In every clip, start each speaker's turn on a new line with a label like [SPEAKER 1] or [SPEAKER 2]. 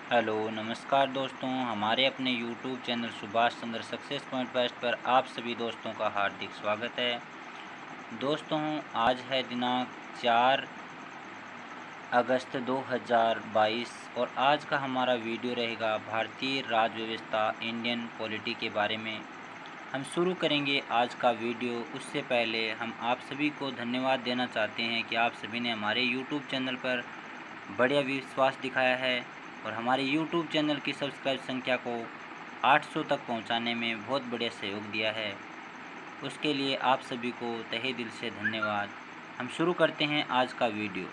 [SPEAKER 1] Hello नमस्कार दोस्तों, हमारे अपने YouTube channel Subhash Chandra success point best पर आप सभी दोस्तों का हार्दिक स्वागत है। दोस्तों, आज है दिनांक 4 अगस्त 2022 और आज का हमारा वीडियो रहेगा भारतीय राज्य व्यवस्था इंडियन पॉलिटी के बारे में। हम शुरू करेंगे आज का वीडियो। उससे पहले हम आप सभी को धन्यवाद देना चाहते हैं कि आप सभी ने हमारे यूट्यूब चैनल पर बढ़िया विश्वास दिखाया है और हमारे यूट्यूब चैनल की सब्सक्राइब संख्या को 800 तक पहुंचाने में बहुत बढ़िया सहयोग दिया है। उसके लिए आप सभी को तहे दिल से धन्यवाद। हम शुरू करते हैं आज का वीडियो।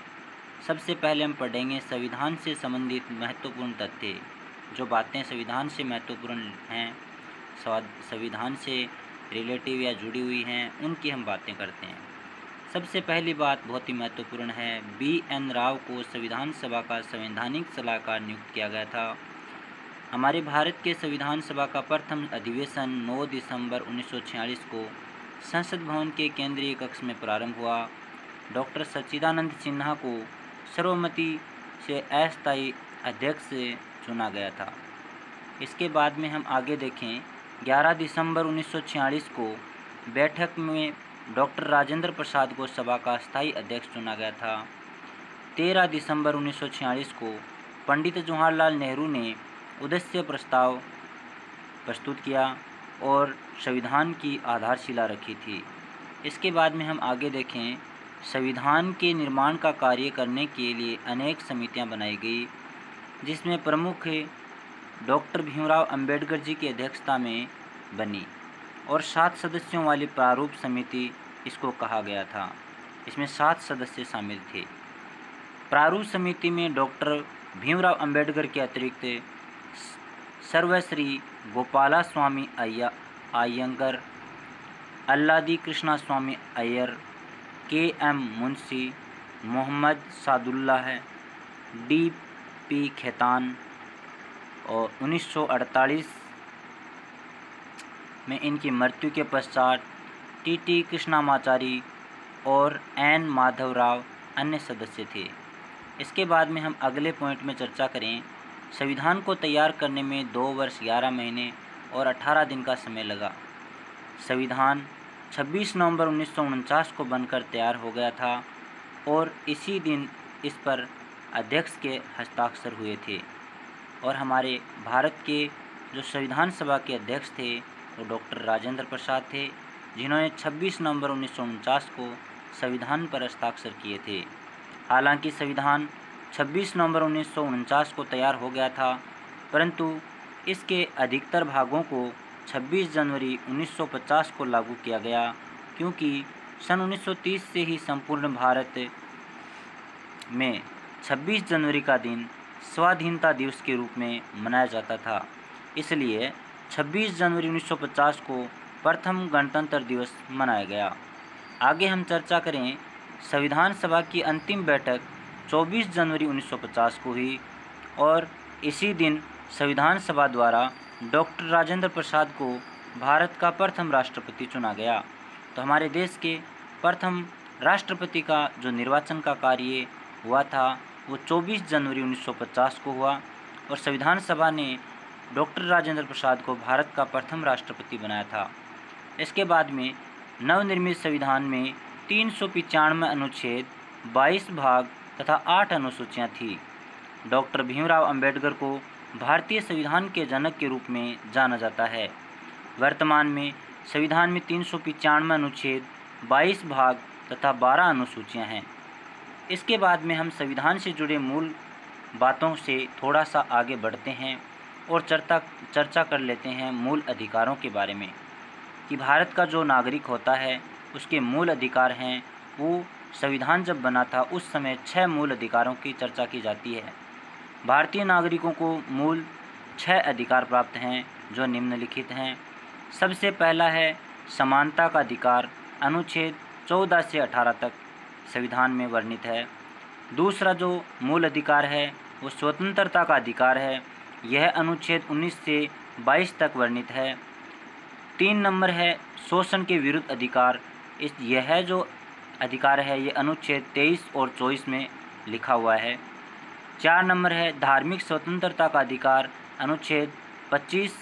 [SPEAKER 1] सबसे पहले हम पढ़ेंगे संविधान से संबंधित महत्वपूर्ण तथ्य। जो बातें संविधान से महत्वपूर्ण हैं, संविधान से रिलेटिव या जुड़ी हुई हैं, उनकी हम बातें करते हैं। सबसे पहली बात बहुत ही महत्वपूर्ण है। BN राव को संविधान सभा का संवैधानिक सलाहकार नियुक्त किया गया था। हमारे भारत के संविधान सभा का प्रथम अधिवेशन 9 दिसंबर 1946 को संसद भवन के केंद्रीय कक्ष में प्रारंभ हुआ। डॉक्टर सच्चिदानंद सिन्हा को सर्वसम्मति से अस्थायी अध्यक्ष चुना गया था। इसके बाद में हम आगे देखें, 11 दिसंबर 1946 को बैठक में डॉक्टर राजेंद्र प्रसाद को सभा का स्थायी अध्यक्ष चुना गया था। 13 दिसंबर 1946 को पंडित जवाहरलाल नेहरू ने उद्देश्य प्रस्ताव प्रस्तुत किया और संविधान की आधारशिला रखी थी। इसके बाद में हम आगे देखें, संविधान के निर्माण का कार्य करने के लिए अनेक समितियां बनाई गई, जिसमें प्रमुख डॉक्टर भीमराव अंबेडकर जी की अध्यक्षता में बनी और 7 सदस्यों वाली प्रारूप समिति इसको कहा गया था। इसमें 7 सदस्य शामिल थे। प्रारूप समिति में डॉक्टर भीमराव अंबेडकर के अतिरिक्त सर्वश्री गोपाला स्वामी अय्यंगर, अल्लादी कृष्णा स्वामी अय्यर, KM मुंशी, मोहम्मद सादुल्लाह, DP खेतान और 1948 में इनकी मृत्यु के पश्चात TT कृष्णामाचारी और N माधवराव अन्य सदस्य थे। इसके बाद में हम अगले पॉइंट में चर्चा करें। संविधान को तैयार करने में 2 वर्ष 11 महीने और 18 दिन का समय लगा। संविधान 26 नवंबर 1949 को बनकर तैयार हो गया था और इसी दिन इस पर अध्यक्ष के हस्ताक्षर हुए थे। और हमारे भारत के जो संविधान सभा के अध्यक्ष थे वो डॉक्टर राजेंद्र प्रसाद थे, जिन्होंने 26 नवंबर 1949 को संविधान पर हस्ताक्षर किए थे। हालांकि संविधान 26 नवंबर 1949 को तैयार हो गया था, परंतु इसके अधिकतर भागों को 26 जनवरी 1950 को लागू किया गया, क्योंकि सन 1930 से ही संपूर्ण भारत में 26 जनवरी का दिन स्वाधीनता दिवस के रूप में मनाया जाता था। इसलिए 26 जनवरी 1950 को प्रथम गणतंत्र दिवस मनाया गया। आगे हम चर्चा करें, संविधान सभा की अंतिम बैठक 24 जनवरी 1950 को हुई और इसी दिन संविधान सभा द्वारा डॉक्टर राजेंद्र प्रसाद को भारत का प्रथम राष्ट्रपति चुना गया। तो हमारे देश के प्रथम राष्ट्रपति का जो निर्वाचन का कार्य हुआ था वो 24 जनवरी 1950 को हुआ और संविधान सभा ने डॉक्टर राजेंद्र प्रसाद को भारत का प्रथम राष्ट्रपति बनाया था। इसके बाद में नवनिर्मित संविधान में 395 अनुच्छेद, 22 भाग तथा 8 अनुसूचियाँ थीं। डॉक्टर भीमराव अंबेडकर को भारतीय संविधान के जनक के रूप में जाना जाता है। वर्तमान में संविधान में 395 अनुच्छेद, 22 भाग तथा 12 अनुसूचियाँ हैं। इसके बाद में हम संविधान से जुड़े मूल बातों से थोड़ा सा आगे बढ़ते हैं और चर्चा कर लेते हैं मूल अधिकारों के बारे में, कि भारत का जो नागरिक होता है उसके मूल अधिकार हैं। वो संविधान जब बना था उस समय 6 मूल अधिकारों की चर्चा की जाती है। भारतीय नागरिकों को मूल 6 अधिकार प्राप्त हैं जो निम्नलिखित हैं। सबसे पहला है समानता का अधिकार, अनुच्छेद 14 से 18 तक संविधान में वर्णित है। दूसरा जो मूल अधिकार है वो स्वतंत्रता का अधिकार है, यह अनुच्छेद 19 से 22 तक वर्णित है। 3 नंबर है शोषण के विरुद्ध अधिकार, यह जो अधिकार है ये अनुच्छेद 23 और 24 में लिखा हुआ है। 4 नंबर है धार्मिक स्वतंत्रता का अधिकार, अनुच्छेद 25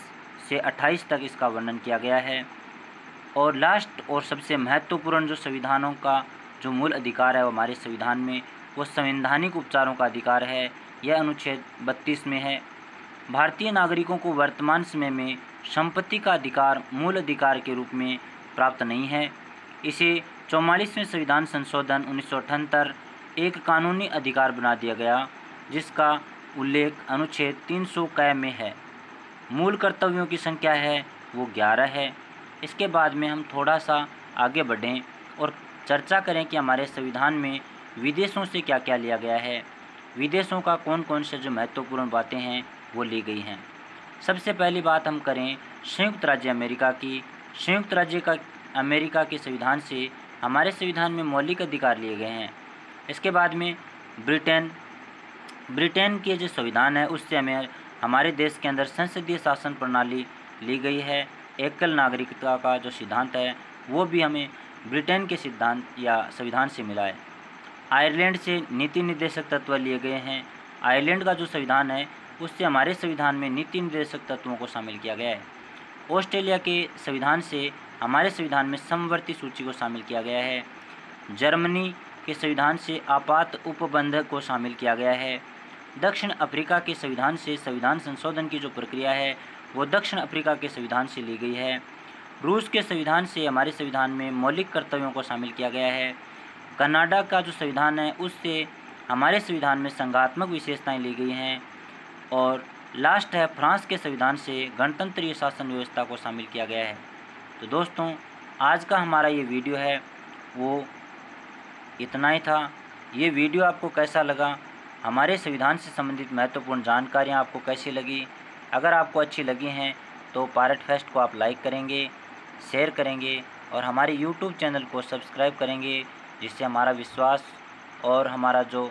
[SPEAKER 1] से 28 तक इसका वर्णन किया गया है। और लास्ट और सबसे महत्वपूर्ण जो संविधानों का जो मूल अधिकार है वो हमारे संविधान में, वो संवैधानिक उपचारों का अधिकार है। यह अनुच्छेद 32 में है। भारतीय नागरिकों को वर्तमान समय में संपत्ति का अधिकार मूल अधिकार के रूप में प्राप्त नहीं है। इसे 44वें संविधान संशोधन 1978 एक कानूनी अधिकार बना दिया गया, जिसका उल्लेख अनुच्छेद 300 क में है। मूल कर्तव्यों की संख्या है वो 11 है। इसके बाद में हम थोड़ा सा आगे बढ़ें और चर्चा करें कि हमारे संविधान में विदेशों से क्या क्या लिया गया है, विदेशों का कौन कौन से जो महत्वपूर्ण बातें हैं वो ली गई हैं। सबसे पहली बात हम करें संयुक्त राज्य अमेरिका की। संयुक्त राज्य अमेरिका के संविधान से हमारे संविधान में मौलिक अधिकार लिए गए हैं। इसके बाद में ब्रिटेन के जो संविधान है उससे हमें हमारे देश के अंदर संसदीय शासन प्रणाली ली गई है। एकल नागरिकता का जो सिद्धांत है वो भी हमें ब्रिटेन के सिद्धांत या संविधान से मिला है। आयरलैंड से नीति निर्देशक तत्व लिए गए हैं। आयरलैंड का जो संविधान है उससे हमारे संविधान में नीति निर्देशक तत्वों को शामिल किया गया है। ऑस्ट्रेलिया के संविधान से हमारे संविधान में समवर्ती सूची को शामिल किया गया है। जर्मनी के संविधान से आपात उपबंध को शामिल किया गया है। दक्षिण अफ्रीका के संविधान से संविधान संशोधन की जो प्रक्रिया है वो दक्षिण अफ्रीका के संविधान से ली गई है। रूस के संविधान से हमारे संविधान में मौलिक कर्तव्यों को शामिल किया गया है। कनाडा का जो संविधान है उससे हमारे संविधान में संघात्मक विशेषताएं ली गई हैं। और लास्ट है फ्रांस के संविधान से गणतंत्रीय शासन व्यवस्था को शामिल किया गया है। तो दोस्तों आज का हमारा ये वीडियो है वो इतना ही था। ये वीडियो आपको कैसा लगा, हमारे संविधान से संबंधित महत्वपूर्ण जानकारियाँ आपको कैसी लगी? अगर आपको अच्छी लगी हैं तो पायरेट फेस्ट को आप लाइक करेंगे, शेयर करेंगे और हमारे यूट्यूब चैनल को सब्सक्राइब करेंगे, जिससे हमारा विश्वास और हमारा जो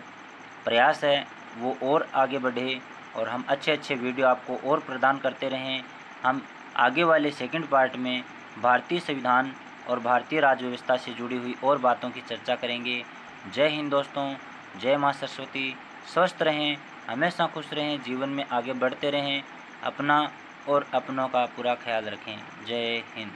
[SPEAKER 1] प्रयास है वो और आगे बढ़े और हम अच्छे अच्छे वीडियो आपको और प्रदान करते रहें। हम आगे वाले सेकंड पार्ट में भारतीय संविधान और भारतीय राज्य व्यवस्था से जुड़ी हुई और बातों की चर्चा करेंगे। जय हिंद दोस्तों, जय माँ सरस्वती। स्वस्थ रहें, हमेशा खुश रहें, जीवन में आगे बढ़ते रहें, अपना और अपनों का पूरा ख्याल रखें। जय हिंद।